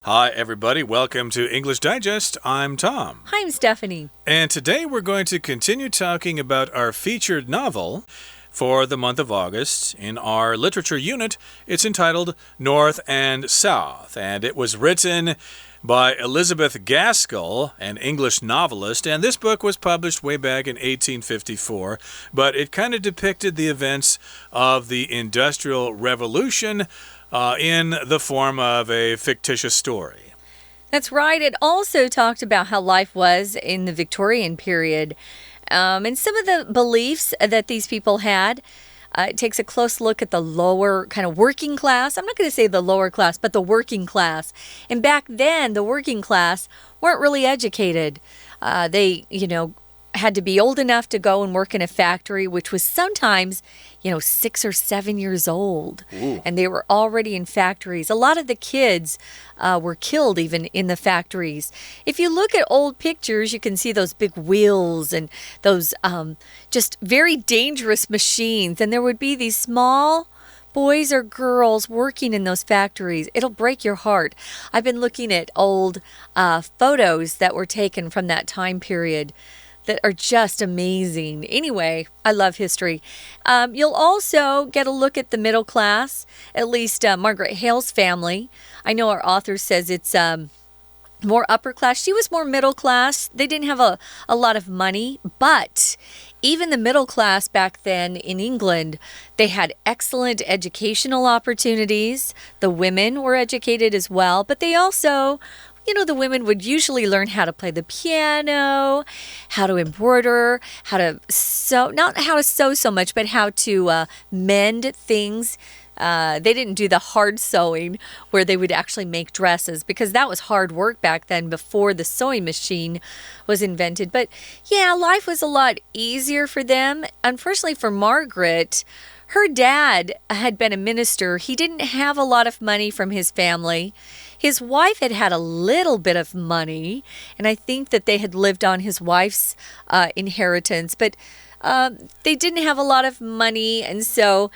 Hi, everybody. Welcome to English Digest. I'm Tom. Hi, I'm Stephanie. And today we're going to continue talking about our featured novel for the month of August. In our literature unit, it's entitled North and South, and it was written by Elizabeth Gaskell, an English novelist, and this book was published way back in 1854, but it kind of depicted the events of the Industrial Revolution in the form of a fictitious story. That's right. It also talked about how life was in the Victorian period and some of the beliefs that these people had. It takes a close look at the lower kind of working class. I'm not going to say the lower class, but the working class. And back then, the working class weren't really educated. They had to be old enough to go and work in a factory, which was sometimes, 6 or 7 years old. Ooh. And they were already in factories. A lot of the kids were killed even in the factories. If you look at old pictures, you can see those big wheels and those just very dangerous machines. And there would be these small boys or girls working in those factories. It'll break your heart. I've been looking at old photos that were taken from that time period that are just amazing. Anyway, I love history. You'll also get a look at the middle class, at least Margaret Hale's family. I know our author says it's more upper class. She was more middle class. They didn't have a lot of money, but even the middle class back then in England, they had excellent educational opportunities. The women were educated as well, but they also the women would usually learn how to play the piano, how to embroider, how to sew, not how to sew so much, but how to mend things. They didn't do the hard sewing where they would actually make dresses because that was hard work back then before the sewing machine was invented. But yeah, life was a lot easier for them. Unfortunately for Margaret, her dad had been a minister. He didn't have a lot of money from his family. His wife had a little bit of money, and I think that they had lived on his wife's inheritance, but they didn't have a lot of money, and so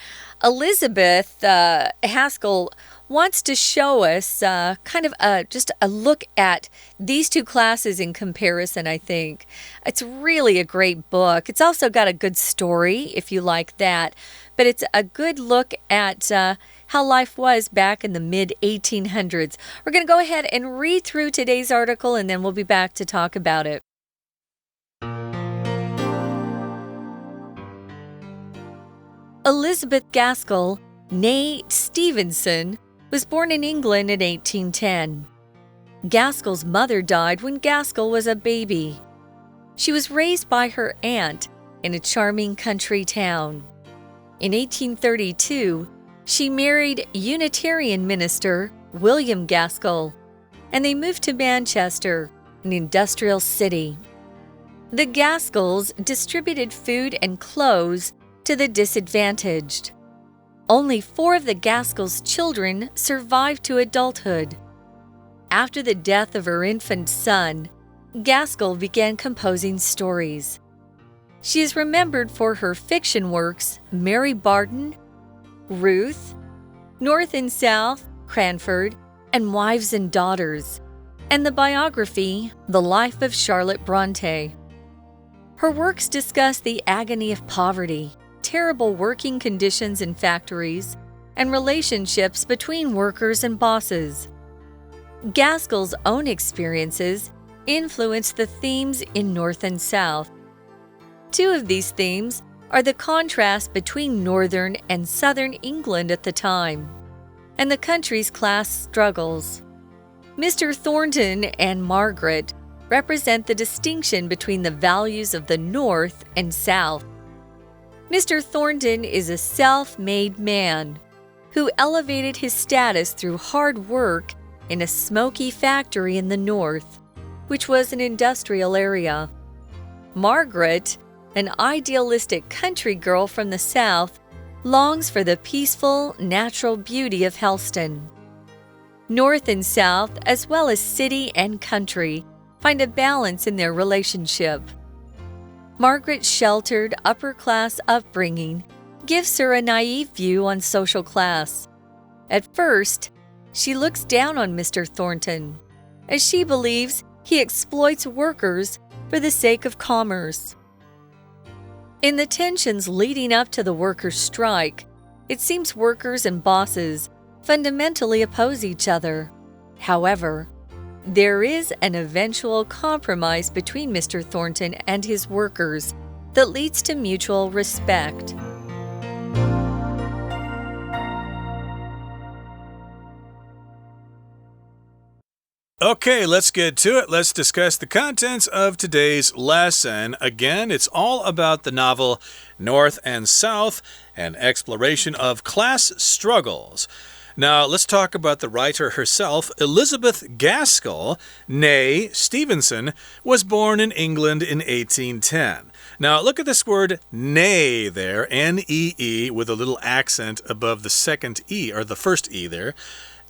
Elizabeth Gaskell wants to show us kind of just a look at these two classes in comparison, I think. It's really a great book. It's also got a good story, if you like that, but it's a good look at how life was back in the mid-1800s. We're going to go ahead and read through today's article, and then we'll be back to talk about it. Elizabeth Gaskell, née Stevenson, was born in England in 1810. Gaskell's mother died when Gaskell was a baby. She was raised by her aunt in a charming country town. In 1832, she married Unitarian minister William Gaskell, and they moved to Manchester, an industrial city. The Gaskells distributed food and clothes to the disadvantaged. Only 4 of the Gaskells' children survived to adulthood. After the death of her infant son, Gaskell began composing stories. She is remembered for her fiction works Mary Barton, Ruth, North and South, Cranford, and Wives and Daughters, and the biography The Life of Charlotte Bronte. Her works discuss the agony of poverty, terrible working conditions in factories, and relationships between workers and bosses. Gaskell's own experiences influenced the themes in North and South. 2 of these themes are the contrast between northern and southern England at the time, and the country's class struggles. Mr. Thornton and Margaret represent the distinction between the values of the North and South. Mr. Thornton is a self-made man who elevated his status through hard work in a smoky factory in the North, which was an industrial area. Margaret, an idealistic country girl from the South, longs for the peaceful, natural beauty of Helston. North and South, as well as city and country, find a balance in their relationship. Margaret's sheltered, upper-class upbringing gives her a naive view on social class. At first, she looks down on Mr. Thornton, as she believes he exploits workers for the sake of commerce. In the tensions leading up to the workers' strike, it seems workers and bosses fundamentally oppose each other. However, there is an eventual compromise between Mr. Thornton and his workers that leads to mutual respect. Okay, let's get to it. Let's discuss the contents of today's lesson. Again, it's all about the novel North and South, an exploration of class struggles. Now, let's talk about the writer herself. Elizabeth Gaskell, née Stevenson, was born in England in 1810. Now, look at this word née there, N-E-E, with a little accent above the second E, or the first E there.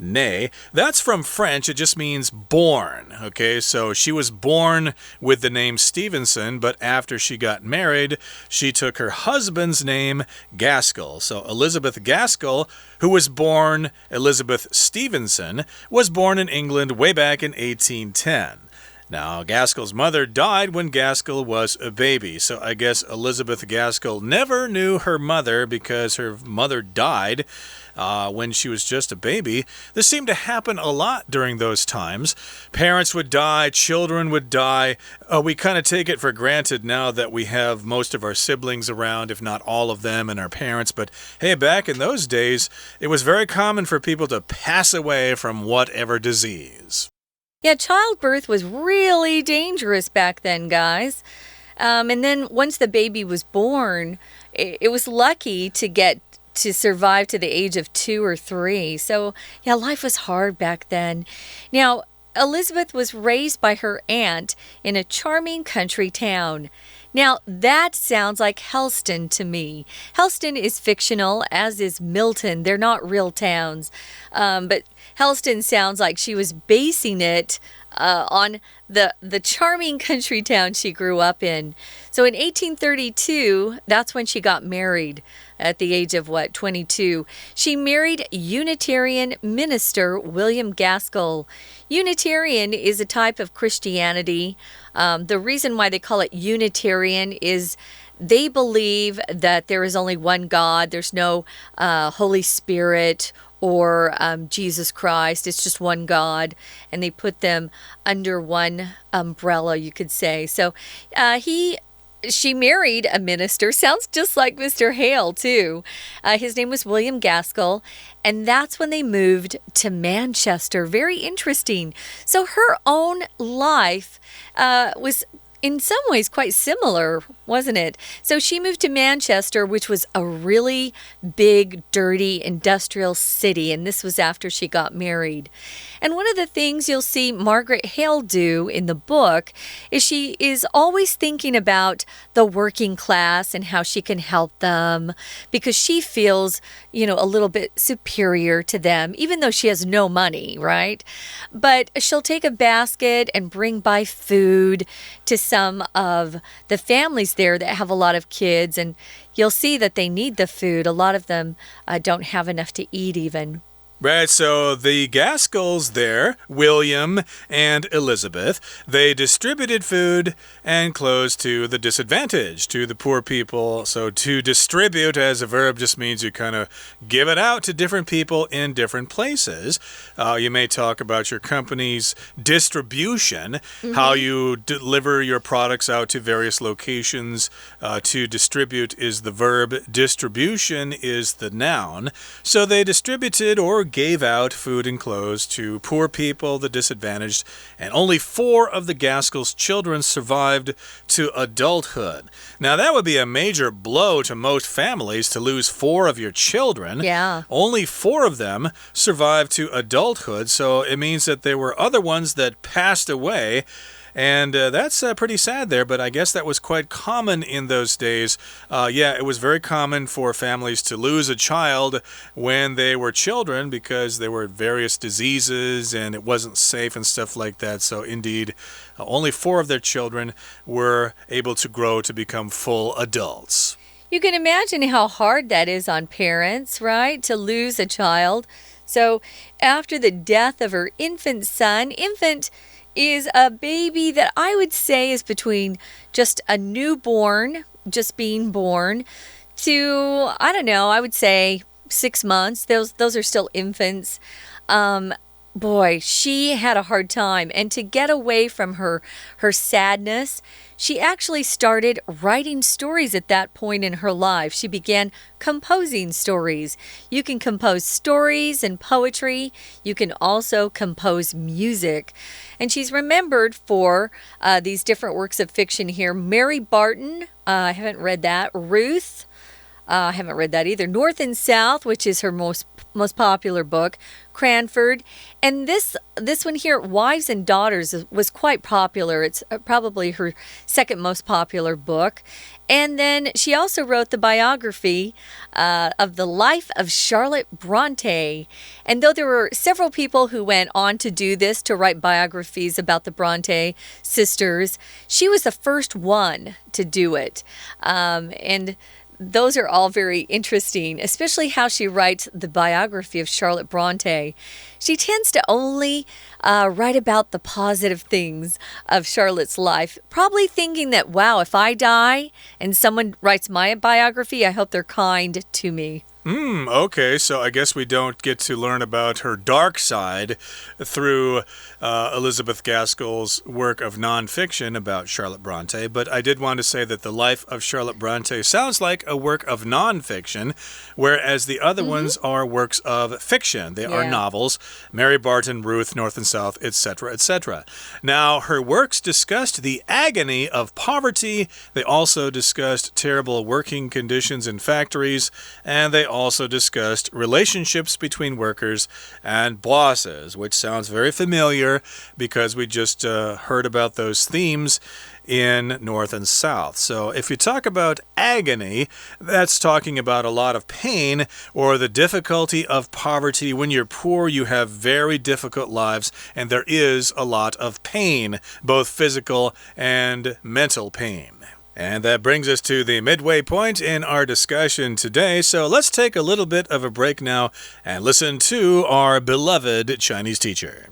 Née. That's from French. It just means born. Okay, so she was born with the name Stevenson, but after she got married, she took her husband's name, Gaskell. So Elizabeth Gaskell, who was born Elizabeth Stevenson, was born in England way back in 1810. Now, Gaskell's mother died when Gaskell was a baby, so I guess Elizabeth Gaskell never knew her mother because her mother died when she was just a baby. This seemed to happen a lot during those times. Parents would die, children would die. We kind of take it for granted now that we have most of our siblings around, if not all of them, and our parents. But hey, back in those days, it was very common for people to pass away from whatever disease. Yeah, childbirth was really dangerous back then, guys. And then once the baby was born, it was lucky to survive to the age of 2 or 3. So, yeah, life was hard back then. Now, Elizabeth was raised by her aunt in a charming country town. Now, that sounds like Helston to me. Helston is fictional, as is Milton. They're not real towns. But Helston sounds like she was basing it on the charming country town she grew up in. So in 1832, that's when she got married at the age of, 22. She married Unitarian minister William Gaskell. Unitarian is a type of Christianity. The reason why they call it Unitarian is they believe that there is only one God. There's no Holy Spirit or Jesus Christ. It's just one God, and they put them under one umbrella, you could say. So she married a minister. Sounds just like Mr. Hale, too. His name was William Gaskell, and that's when they moved to Manchester. Very interesting. So her own life was in some ways quite similar, wasn't it? So she moved to Manchester, which was a really big, dirty, industrial city, and this was after she got married. And one of the things you'll see Margaret Hale do in the book is she is always thinking about the working class and how she can help them because she feels, a little bit superior to them, even though she has no money, right? But she'll take a basket and bring by food to some of the families there that have a lot of kids, and you'll see that they need the food. A lot of them don't have enough to eat even. Right, so the Gaskells there, William and Elizabeth, they distributed food and clothes to the disadvantaged, to the poor people. So to distribute as a verb just means you kind of give it out to different people in different places. You may talk about your company's distribution, how you deliver your products out to various locations. To distribute is the verb, distribution is the noun. So they distributed or gave out food and clothes to poor people, the disadvantaged, and only 4 of the Gaskells' children survived to adulthood. Now, that would be a major blow to most families to lose 4 of your children. Yeah. Only 4 of them survived to adulthood, so it means that there were other ones that passed away. And that's pretty sad there, but I guess that was quite common in those days. It was very common for families to lose a child when they were children because there were various diseases and it wasn't safe and stuff like that. So indeed, only 4 of their children were able to grow to become full adults. You can imagine how hard that is on parents, right? To lose a child. So, after the death of her infant son, infant is a baby that I would say is between just a newborn, just being born, to, I don't know, I would say 6 months. Those are still infants. Boy, she had a hard time. And to get away from her sadness, she actually started writing stories at that point in her life. She began composing stories. You can compose stories and poetry. You can also compose music. And she's remembered for these different works of fiction here. Mary Barton, I haven't read that. Ruth, I haven't read that either. North and South, which is her most popular book. Cranford. And this one here, Wives and Daughters, was quite popular. It's probably her second most popular book. And then she also wrote the biography of the life of Charlotte Bronte. And though there were several people who went on to do this, to write biographies about the Bronte sisters, she was the first one to do it. And those are all very interesting, especially how she writes the biography of Charlotte Bronte. She tends to only write about the positive things of Charlotte's life, probably thinking that, wow, if I die and someone writes my biography, I hope they're kind to me. Okay, so I guess we don't get to learn about her dark side through Elizabeth Gaskell's work of nonfiction about Charlotte Bronte, but I did want to say that the life of Charlotte Bronte sounds like a work of nonfiction, whereas the other ones are works of fiction. They are novels, Mary Barton, Ruth, North and South, etc., etc. Now, her works discussed the agony of poverty. They also discussed terrible working conditions in factories, and they also discussed relationships between workers and bosses, which sounds very familiar because we just heard about those themes in North and South. So if you talk about agony, that's talking about a lot of pain or the difficulty of poverty. When you're poor, you have very difficult lives, and there is a lot of pain, both physical and mental pain. And that brings us to the midway point in our discussion today. So let's take a little bit of a break now and listen to our beloved Chinese teacher.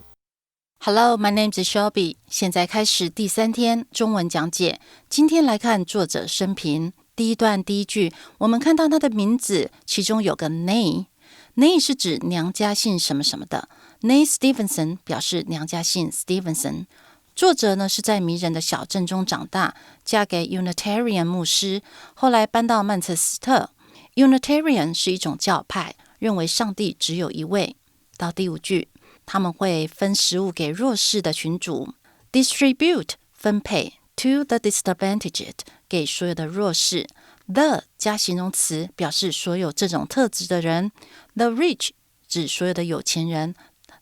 Hello, my name is Shelby. 现在开始第3天中文讲解。今天来看作者生平。第一段第一句，我们看到他的名字，其中有个 name。name 是指娘家姓什么什么的。name Stevenson 表示娘家姓 Stevenson。作者呢是在迷人的小镇中长大，嫁给 Unitarian 牧师，后来搬到曼彻斯特。Unitarian 是一种教派，认为上帝只有一位。到第5句，他们会分食物给弱势的群组 ，distribute 分配 to the disadvantaged 给所有的弱势。The 加形容词表示所有这种特质的人 ，the rich 指所有的有钱人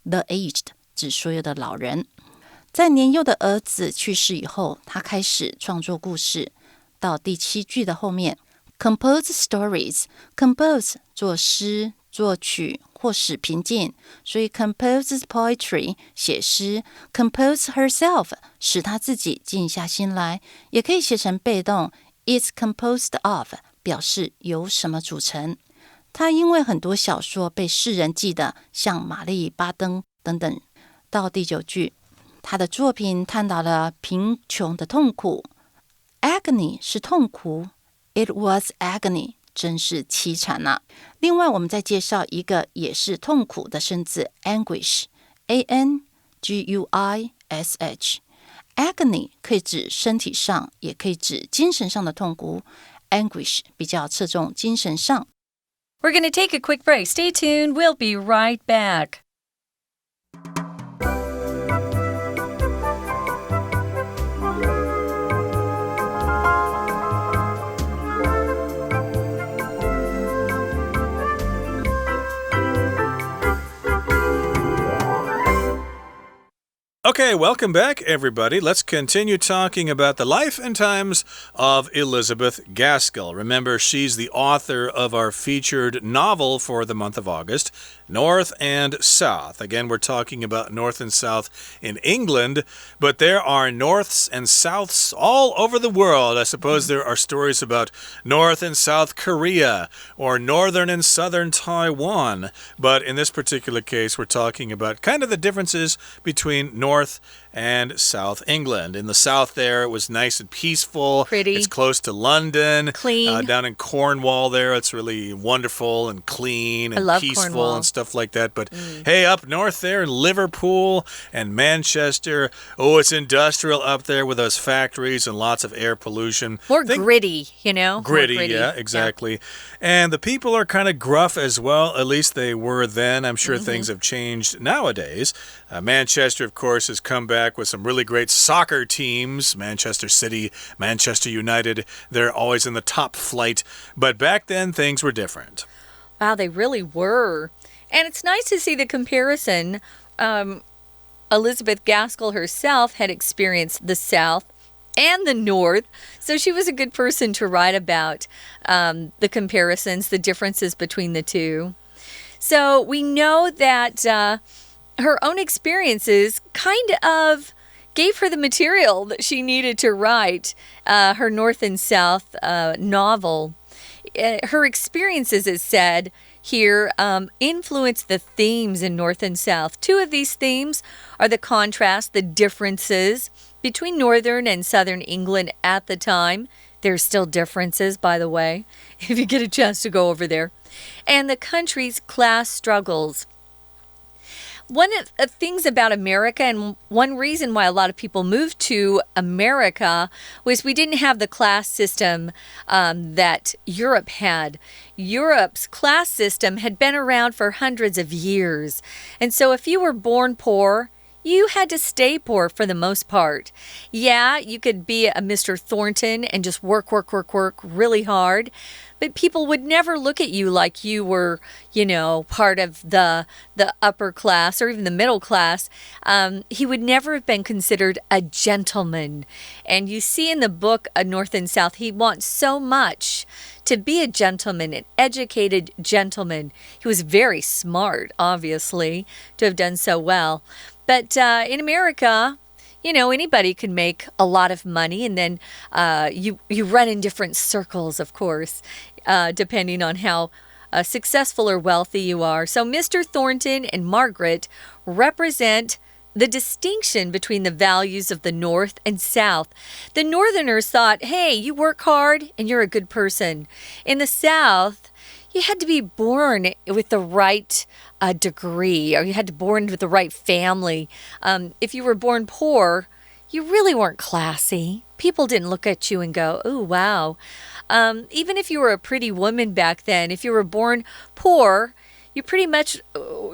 ，the aged 指所有的老人。在年幼的儿子去世以后，他开始创作故事。到第7句的后面 ，compose stories，compose 作诗、作曲或使平静，所以 composes poetry 写诗 ，compose herself 使他自己静下心来，也可以写成被动 ，is composed of 表示由什么组成。他因为很多小说被世人记得，像玛丽·巴登等等。到第9句。他的作品探讨了贫穷的痛苦 ，agony 是痛苦 ，it was agony 真是凄惨啊。另外，我们再介绍一个也是痛苦的生字 anguish，A-N-G-U-I-S-H。agony 可以指身体上，也可以指精神上的痛苦 ，anguish 比较侧重精神上。We're going to take a quick break. Stay tuned. We'll be right back. Okay, welcome back, everybody. Let's continue talking about the life and times of Elizabeth Gaskell. Remember, she's the author of our featured novel for the month of August, North and South. Again, we're talking about North and South in England, but there are Norths and Souths all over the world. I suppose there are stories about North and South Korea or Northern and Southern Taiwan. But in this particular case, we're talking about kind of the differences between North and South England. In the south there, it was nice and peaceful. Pretty. It's close to London. Clean. Down in Cornwall there, it's really wonderful and clean and peaceful Cornwall. And stuff like that. But hey, up north there in Liverpool and Manchester, oh, it's industrial up there with those factories and lots of air pollution. More gritty, you know? Gritty, More gritty. yeah, exactly. Yeah. And the people are kind of gruff as well. At least they were then. I'm sure things have changed nowadays. Manchester, of course, has come back with some really great soccer teams. Manchester City, Manchester United, they're always in the top flight. But back then, things were different. Wow, they really were. And it's nice to see the comparison. Elizabeth Gaskell herself had experienced the South and the North, so she was a good person to write about the comparisons, the differences between the two. So we know that her own experiences kind of gave her the material that she needed to write her North and South novel. Her experiences, it said here, influenced the themes in North and South. Two of these themes are the contrast, the differences between Northern and Southern England at the time. There's still differences, by the way, if you get a chance to go over there. And the country's class struggles. One of the things about America, and one reason why a lot of people moved to America, was we didn't have the class system that Europe had. Europe's class system had been around for hundreds of years. And so if you were born poor, you had to stay poor for the most part. Yeah, you could be a Mr. Thornton and just work really hard. But people would never look at you like you were, you know, part of the upper class or even the middle class. He would never have been considered a gentleman. And you see in the book, North and South, he wants so much to be a gentleman, an educated gentleman. He was very smart, obviously, to have done so well. But in America, you know, anybody can make a lot of money, and then you run in different circles, of course, depending on how successful or wealthy you are. So Mr. Thornton and Margaret represent the distinction between the values of the North and South. The Northerners thought, hey, you work hard and you're a good person. In the South, you had to be born with the right degree, or you had to be born with the right family. If you were born poor, you really weren't classy. People didn't look at you and go, oh, wow. Even if you were a pretty woman back then, if you were born poor, you pretty much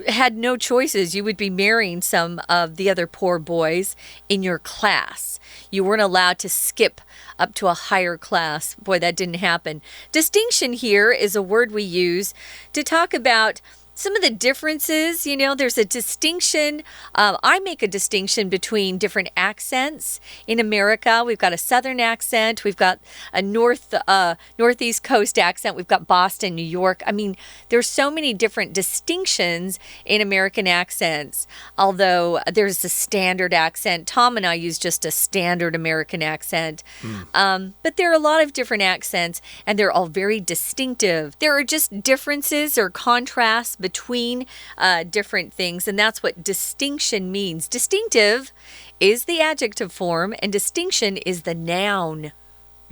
had no choices. You would be marrying some of the other poor boys in your class. You weren't allowed to skip up to a higher class. Boy, that didn't happen. Distinction here is a word we use to talk about some of the differences. You know, there's a distinction. I make a distinction between different accents. In America, we've got a Southern accent. We've got a Northeast Coast accent. We've got Boston, New York. I mean, there's so many different distinctions in American accents, although there's a standard accent. Tom and I use just a standard American accent. But there are a lot of different accents, and they're all very distinctive. There are just differences or contrasts between different things, and that's what distinction means. Distinctive is the adjective form, and distinction is the noun.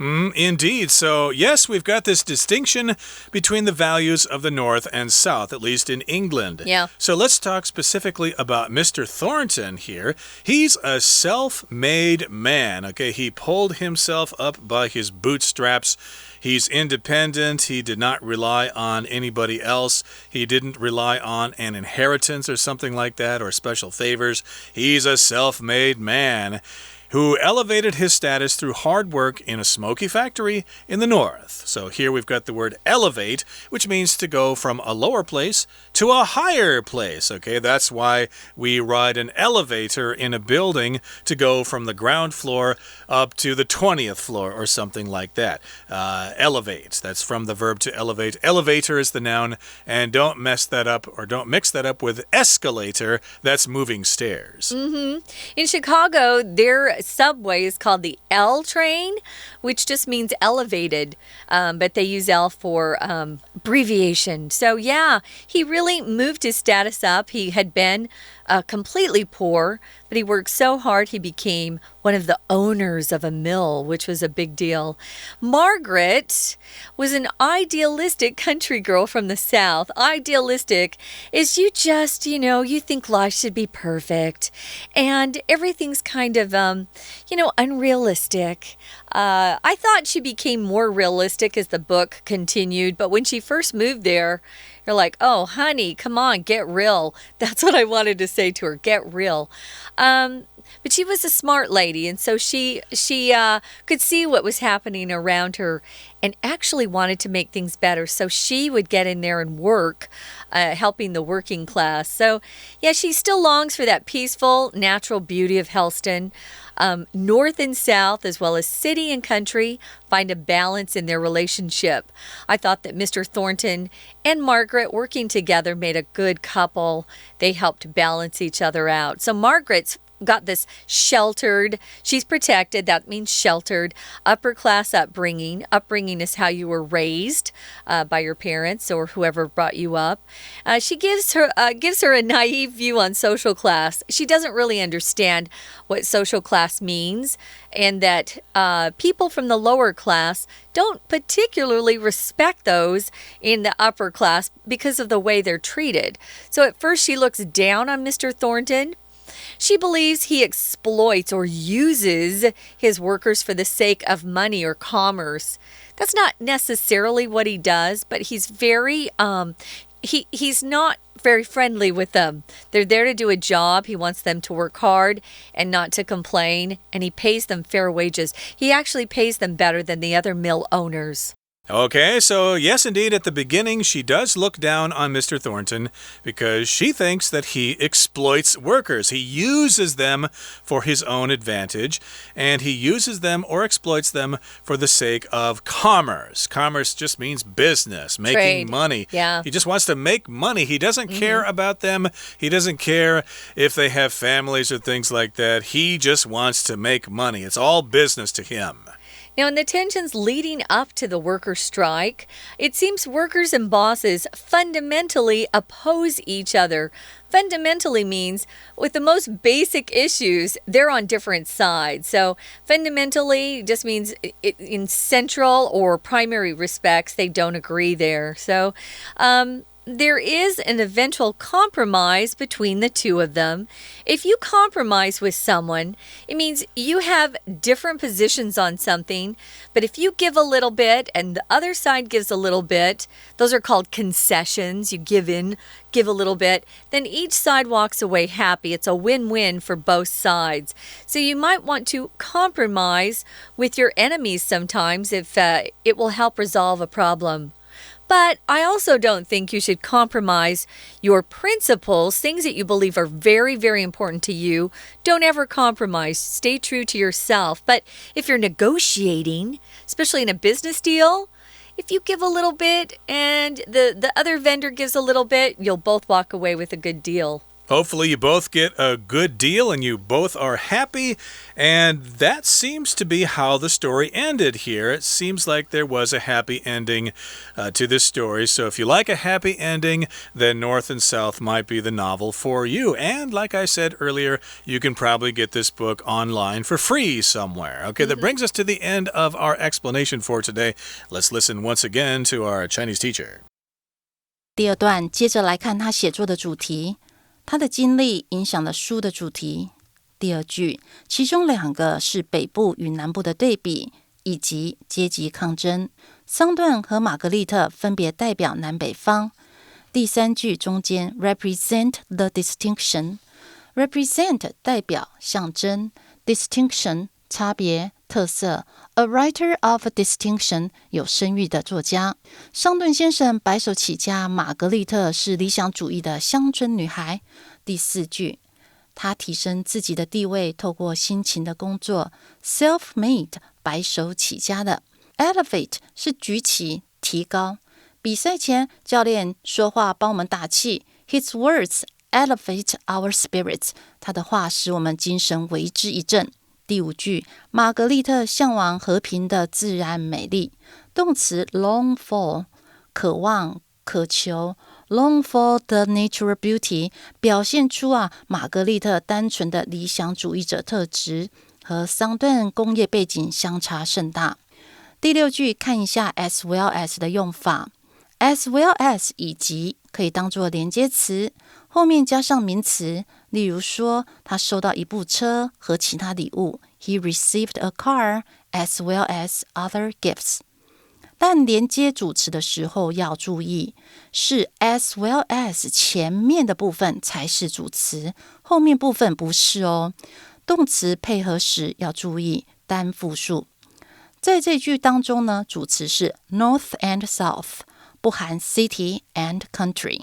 Indeed. So, yes, we've got this distinction between the values of the North and South, at least in England. Yeah. So let's talk specifically about Mr. Thornton here. He's a self-made man, okay? He pulled himself up by his bootstraps. He's independent. He did not rely on anybody else. He didn't rely on an inheritance or something like that, or special favors. He's a self-made man. who elevated his status through hard work in a smoky factory in the north. So here we've got the word elevate, which means to go from a lower place to a higher place. Okay, that's why we ride an elevator in a building to go from the ground floor up to the 20th floor or something like that. Elevate, that's from the verb to elevate. Elevator is the noun, and don't mess that up or don't mix that up with escalator. That's moving stairs. In Chicago, their subway is called the L train, which just means elevated, but they use L for abbreviation. So yeah, he really moved his status up. He had been completely poor, but he worked so hard he became one of the owners of a mill, which was a big deal. Margaret was an idealistic country girl from the South. Idealistic is you just, you think life should be perfect and everything's kind of, unrealistic. I thought she became more realistic as the book continued, but when she first moved there, you're like, oh, honey, come on, get real. That's what I wanted to say to her, get real. But she was a smart lady, and so she could see what was happening around her and actually wanted to make things better. So she would get in there and work, helping the working class. So, yeah, she still longs for that peaceful, natural beauty of Helston. North and South, as well as city and country, find a balance in their relationship. I thought that Mr. Thornton and Margaret working together made a good couple. They helped balance each other out. So Margaret's got this sheltered, she's protected, that means sheltered, upper class upbringing. Upbringing is how you were raised by your parents or whoever brought you up. She gives her a naive view on social class. She doesn't really understand what social class means, and that people from the lower class don't particularly respect those in the upper class because of the way they're treated. So at first she looks down on Mr. Thornton. She believes he exploits or uses his workers for the sake of money or commerce. That's not necessarily what he does, but he's very he's not very friendly with them. They're there to do a job. He wants them to work hard and not to complain, and he pays them fair wages. He actually pays them better than the other mill owners. Okay, so yes, indeed, at the beginning, she does look down on Mr. Thornton because she thinks that he exploits workers. He uses them for his own advantage, and he uses them or exploits them for the sake of commerce. Commerce just means business, making money. Yeah. He just wants to make money. He doesn't care about them. He doesn't care if they have families or things like that. He just wants to make money. It's all business to him. Now, in the tensions leading up to the worker strike, it seems workers and bosses fundamentally oppose each other. Fundamentally means with the most basic issues, they're on different sides. So fundamentally just means in central or primary respects, they don't agree there. So, there is an eventual compromise between the two of them. If you compromise with someone, it means you have different positions on something, but if you give a little bit and the other side gives a little bit, those are called concessions. You give in, give a little bit, then each side walks away happy. It's a win-win for both sides. So you might want to compromise with your enemies sometimes if it will help resolve a problem. But I also don't think you should compromise your principles, things that you believe are very, very important to you. Don't ever compromise. Stay true to yourself. But if you're negotiating, especially in a business deal, if you give a little bit and the other vendor gives a little bit, you'll both walk away with a good deal. Hopefully you both get a good deal and you both are happy. And that seems to be how the story ended here. It seems like there was a happy ending to this story. So if you like a happy ending, then North and South might be the novel for you. And like I said earlier, you can probably get this book online for free somewhere. Okay, that brings us to the end of our explanation for today. Let's listen once again to our Chinese teacher. 第二段接着来看他写作的主题。他的经历影响了书的主题。第二句，其中两个是北部与南部的对比，以及阶级抗争。桑顿和玛格丽特分别代表南北方。第三句中间 represent the distinction， represent 代表象征， distinction 差别特色 A writer of distinction 有声誉的作家。桑顿先生白手起家，玛格丽特是理想主义的乡村女孩。第4句，她提升自己的地位，透过辛勤的工作 self-made 白手起家的。 Elevate 是举起提高。比赛前教练说话帮我们打气 His words elevate our spirits 他的话使我们精神为之一振。第5句，玛格丽特向往和平的自然美丽。动词 long for 渴望渴求 long for the natural beauty 表现出玛格丽特单纯的理想主义者特质，和桑顿工业背景相差甚大。第6句，看一下 as well as 的用法。as well as 以及可以当作连接词，后面加上名词，例如说他收到一部车和其他礼物 He received a car as well as other gifts。 但连接主词的时候要注意，是 as well as 前面的部分才是主词，后面部分不是哦。动词配合时要注意单复数。在这句当中呢，主词是 north and south，不含 city and country。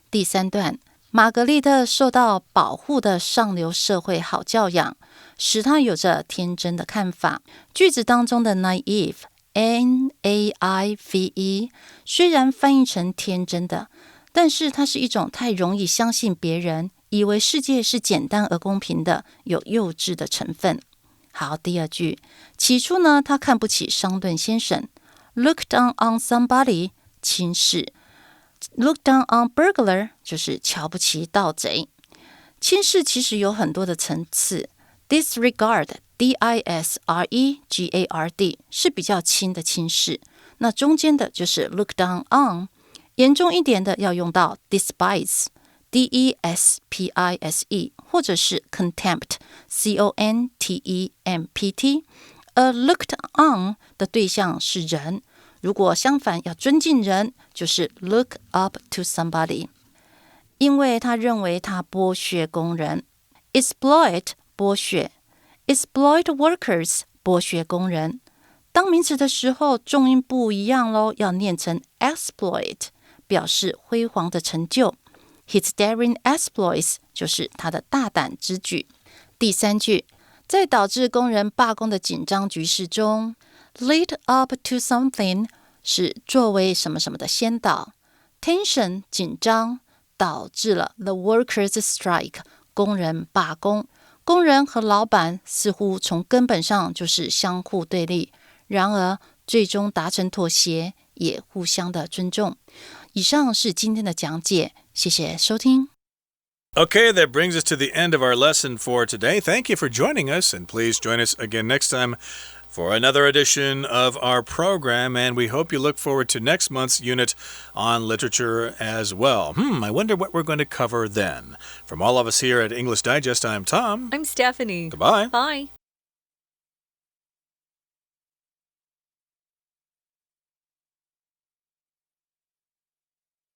第3段，玛格丽特受到保护的上流社会好教养，使她有着天真的看法。句子当中的 naive N-A-I-V-E 虽然翻译成天真的，但是它是一种太容易相信别人，以为世界是简单而公平的，有幼稚的成分。好，第2句，起初呢，他看不起桑顿先生 look down on somebody轻视 look down on burglar 就是瞧不起盗贼。轻视其实有很多的层次， disregard D-I-S-R-E-G-A-R-D 是比较轻的轻视，那中间的就是 look down on， 严重一点的要用到 despise D-E-S-P-I-S-E 或者是 contempt C-O-N-T-E-M-P-T。 而 looked on 的对象是人，如果相反要尊敬人，就是 look up to somebody。 因为他认为他剥削工人 exploit 剥削 exploit workers 剥削工人。当名词的时候重音不一样咯，要念成 exploit， 表示辉煌的成就。 His daring exploits 就是他的大胆之举。第3句，在导致工人罢工的紧张局势中 lead up to something 是作为什么什么的先导， tension 紧张导致了 the workers strike 工人罢工。工人和老板似乎从根本上就是相互对立，然而最终达成妥协，也互相的尊重。以上是今天的讲解，谢谢收听。Okay, that brings us to the end of our lesson for today. Thank you for joining us, and please join us again next time for another edition of our program, and we hope you look forward to next month's unit on literature as well. I wonder what we're going to cover then. From all of us here at English Digest, I'm Tom. I'm Stephanie. Goodbye. Bye.